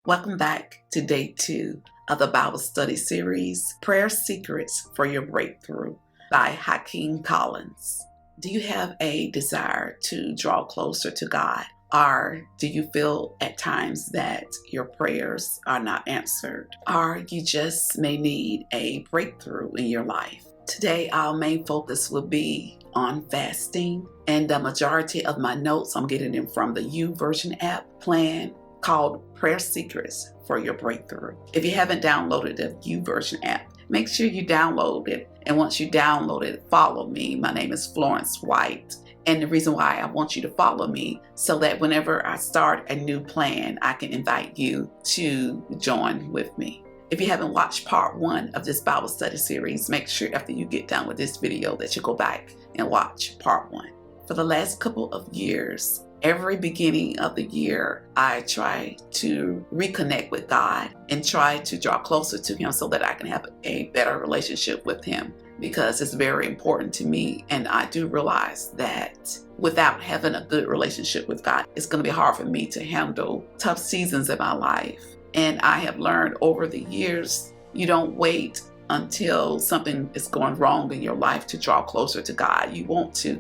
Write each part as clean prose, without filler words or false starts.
Welcome back to day 2 of the Bible study series, Prayer Secrets for Your Breakthrough by Hakeem Collins. Do you have a desire to draw closer to God? Or do you feel at times that your prayers are not answered? Or you just may need a breakthrough in your life? Today, our main focus will be on fasting, and the majority of my notes, I'm getting them from the YouVersion app plan called Prayer Secrets for Your Breakthrough. If you haven't downloaded the YouVersion app, make sure you download it. And once you download it, follow me. My name is Florence White. And the reason why I want you to follow me, so that whenever I start a new plan, I can invite you to join with me. If you haven't watched part 1 of this Bible study series, make sure after you get done with this video that you go back and watch part 1. For the last couple of years, every beginning of the year, I try to reconnect with God and try to draw closer to Him so that I can have a better relationship with Him, because it's very important to me. And I do realize that without having a good relationship with God, it's going to be hard for me to handle tough seasons in my life. And I have learned over the years, you don't wait until something is going wrong in your life to draw closer to God. You want to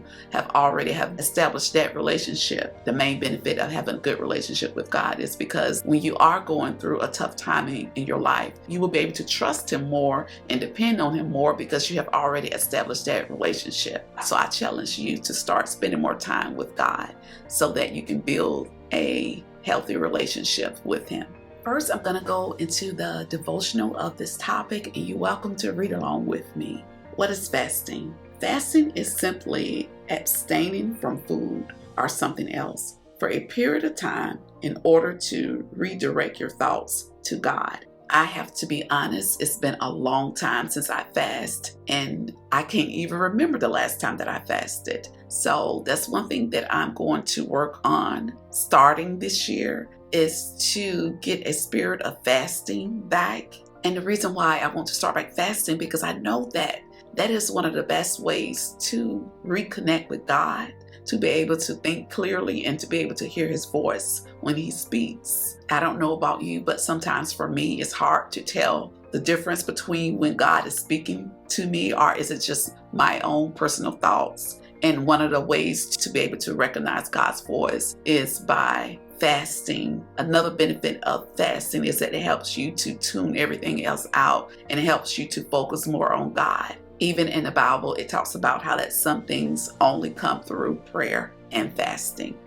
already have established that relationship. The main benefit of having a good relationship with God is because when you are going through a tough time in your life, you will be able to trust Him more and depend on Him more because you have already established that relationship. So I challenge you to start spending more time with God so that you can build a healthy relationship with Him. First, I'm going to go into the devotional of this topic, and you're welcome to read along with me. What is fasting? Fasting is simply abstaining from food or something else for a period of time in order to redirect your thoughts to God. I have to be honest, it's been a long time since I fasted, and I can't even remember the last time that I fasted. So that's one thing that I'm going to work on starting this year, is to get a spirit of fasting back. And the reason why I want to start back fasting, because I know that is one of the best ways to reconnect with God, to be able to think clearly and to be able to hear His voice when He speaks. I don't know about you, but sometimes for me, it's hard to tell the difference between when God is speaking to me or is it just my own personal thoughts. And one of the ways to be able to recognize God's voice is by fasting. Another benefit of fasting is that it helps you to tune everything else out, and it helps you to focus more on God. Even in the Bible, it talks about how that some things only come through prayer and fasting.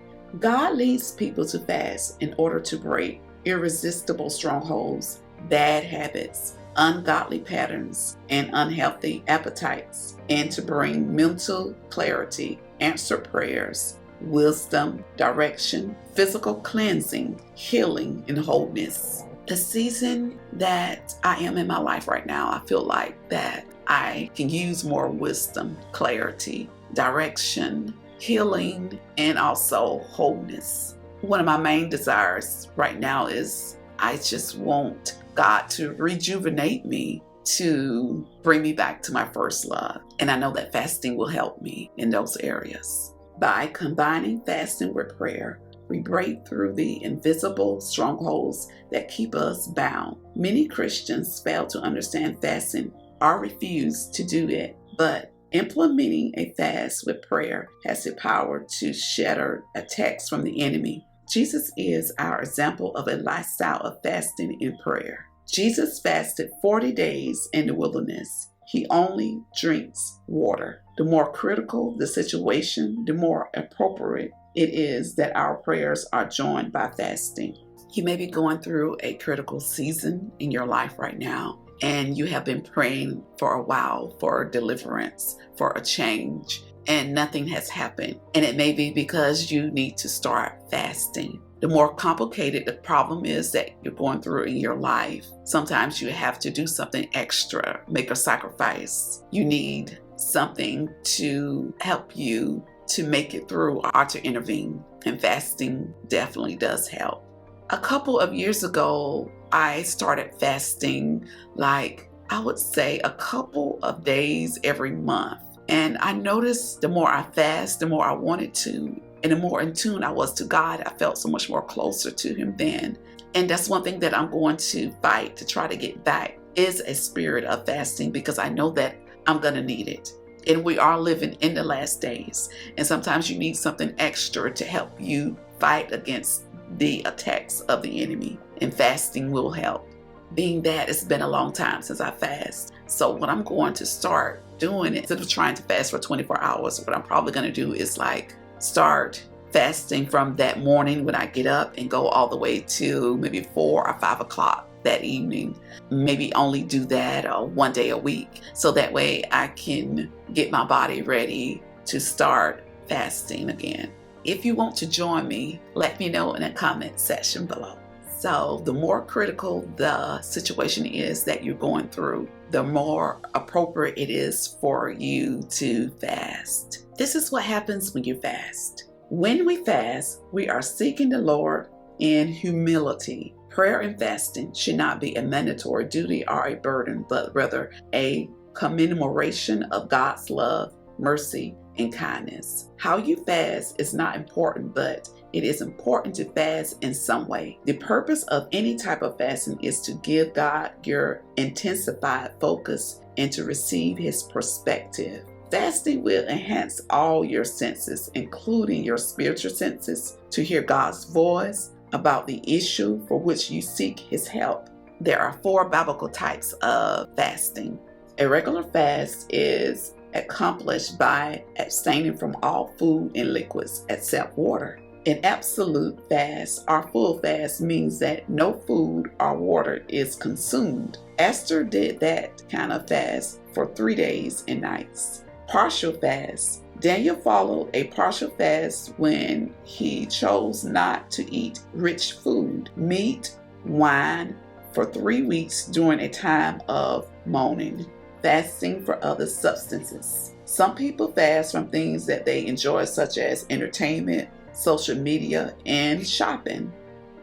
God leads people to fast in order to break irresistible strongholds, bad habits, ungodly patterns, and unhealthy appetites, and to bring mental clarity, answer prayers, wisdom, direction, physical cleansing, healing, and wholeness. The season that I am in my life right now, I feel like that I can use more wisdom, clarity, direction, healing, and also wholeness. One of my main desires right now is I just want God to rejuvenate me, to bring me back to my first love. And I know that fasting will help me in those areas. By combining fasting with prayer, we break through the invisible strongholds that keep us bound. Many Christians fail to understand fasting or refuse to do it, but implementing a fast with prayer has the power to shatter attacks from the enemy. Jesus is our example of a lifestyle of fasting and prayer. Jesus fasted 40 days in the wilderness. He only drinks water. The more critical the situation, the more appropriate it is that our prayers are joined by fasting. You may be going through a critical season in your life right now, and you have been praying for a while for deliverance, for a change, and nothing has happened. And it may be because you need to start fasting. The more complicated the problem is that you're going through in your life, sometimes you have to do something extra, make a sacrifice. You need something to help you to make it through or to intervene. And fasting definitely does help. A couple of years ago, I started fasting, I would say a couple of days every month. And I noticed the more I fast, the more I wanted to, and the more in tune I was to God, I felt so much more closer to Him then. And that's one thing that I'm going to fight to try to get back is a spirit of fasting, because I know that I'm going to need it. And we are living in the last days. And sometimes you need something extra to help you fight against the attacks of the enemy. And fasting will help. Being that it's been a long time since I fast. So what I'm going to start doing, instead of trying to fast for 24 hours, what I'm probably going to do is like start fasting from that morning when I get up and go all the way to maybe 4 or 5 o'clock that evening. Maybe only do that one day a week. So that way I can get my body ready to start fasting again. If you want to join me, let me know in the comment section below. So the more critical the situation is that you're going through, the more appropriate it is for you to fast. This is what happens when you fast. When we fast, we are seeking the Lord in humility. Prayer and fasting should not be a mandatory duty or a burden, but rather a commemoration of God's love, mercy, and kindness. How you fast is not important, but it is important to fast in some way. The purpose of any type of fasting is to give God your intensified focus and to receive His perspective. Fasting will enhance all your senses, including your spiritual senses, to hear God's voice about the issue for which you seek His help. There are 4 biblical types of fasting. A regular fast is accomplished by abstaining from all food and liquids except water. An absolute fast or full fast means that no food or water is consumed. Esther did that kind of fast for 3 days and nights. Partial fast. Daniel followed a partial fast when he chose not to eat rich food, meat, wine for 3 weeks during a time of mourning. Fasting for other substances. Some people fast from things that they enjoy, such as entertainment, social media, and shopping.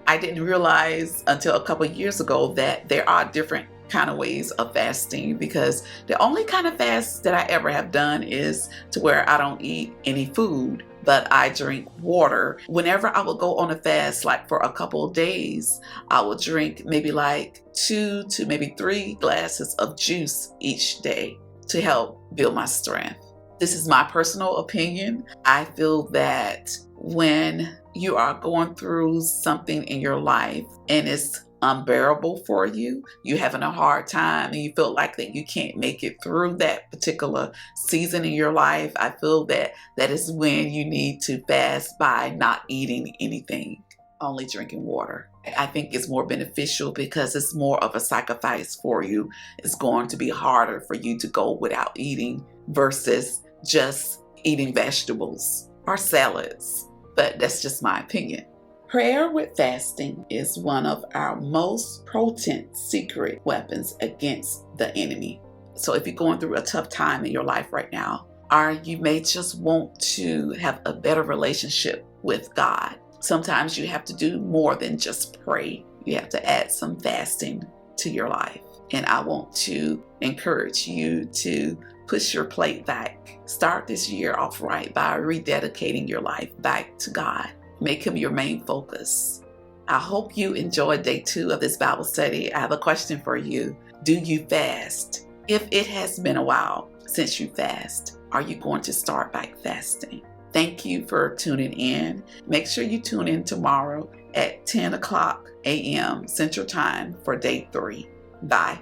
I didn't realize until a couple of years ago that there are different kind of ways of fasting, because the only kind of fast that I ever have done is to where I don't eat any food, but I drink water. Whenever I would go on a fast, like for a couple of days, I would drink maybe like 2 to maybe 3 glasses of juice each day to help build my strength. This is my personal opinion. I feel that when you are going through something in your life and it's unbearable for you, you're having a hard time and you feel like that you can't make it through that particular season in your life, I feel that that is when you need to fast by not eating anything, only drinking water. I think it's more beneficial because it's more of a sacrifice for you. It's going to be harder for you to go without eating versus just eating vegetables or salads. But that's just my opinion. Prayer with fasting is one of our most potent secret weapons against the enemy. So if you're going through a tough time in your life right now, or you may just want to have a better relationship with God, sometimes you have to do more than just pray. You have to add some fasting to your life. And I want to encourage you to push your plate back. Start this year off right by rededicating your life back to God. Make Him your main focus. I hope you enjoyed day 2 of this Bible study. I have a question for you. Do you fast? If it has been a while since you fast, are you going to start back fasting? Thank you for tuning in. Make sure you tune in tomorrow at 10 o'clock a.m. Central Time for day 3. Bye.